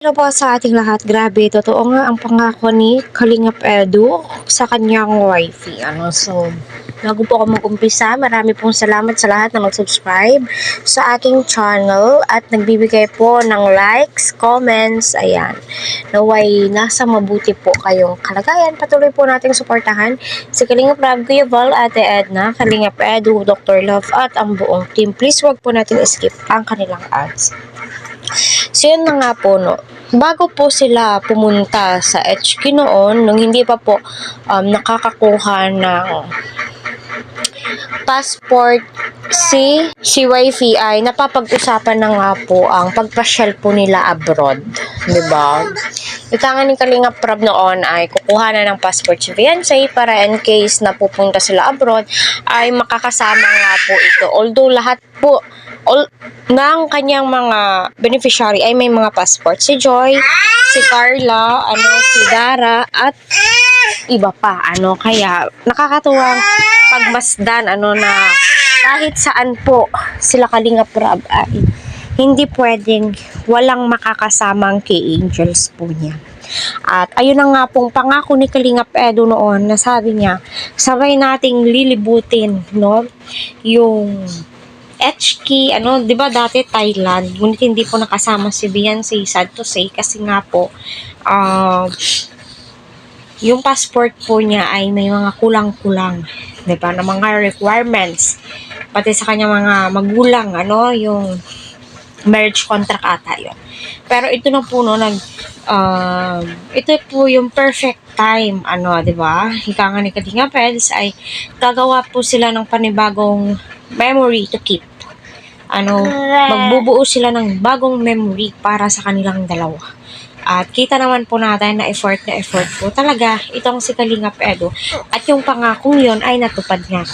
Hello po sa ating lahat. Grabe, totoo nga ang pangako ni Kalingap Edu sa kanyang wifey. So, bago po ako mag-umpisa, marami pong salamat sa lahat na mag-subscribe sa aking channel at nagbibigay po ng likes, comments, ayan. Naway, nasa mabuti po kayong kalagayan. Patuloy po nating suportahan si Kalingap Rob, Kuya Val, Ate Edna, Kalingap Edu, Dr. Love, at ang buong team. Please wag po natin skip ang kanilang ads. So, yun na nga po, no. Bago po sila pumunta sa HQ noon, nung hindi pa po nakakakuha ng passport si wifey, ay napapag-usapan na nga po ang pagpasyal po nila abroad. Diba? Ika nga ni Kalingap Rob noon ay kukuha na ng passport si fiancé para in case na pupunta sila abroad ay makakasama nga po ito. Although lahat po ng kanyang mga beneficiary ay may mga passport. Si Joy, si Carla, si Dara, at iba pa. Kaya nakakatuwang pagmasdan na kahit saan po sila Kalingap Rob ay hindi pwedeng walang makakasamang kay Angels po niya. At ayun na nga pong pangako ni Kalingap Edu noon na sabi niya, sabay nating lilibutin, no? Yung HK, 'di ba dati Thailand, ngunit hindi po nakasama si Beyonce, sad to say, kasi nga po, yung passport po niya ay may mga kulang-kulang, 'di ba, na mga requirements, pati sa kanya mga magulang, yung marriage contract ata yun. Pero ito na po, no, ito po yung perfect time, 'di ba? Ika nga ni Kalingap Peds ay gagawa po sila ng panibagong memory to keep. Magbubuo sila ng bagong memory para sa kanilang dalawa. At kita naman po natin na effort po talaga itong si Kalingap Edu, at yung pangakong yon ay natupad nga.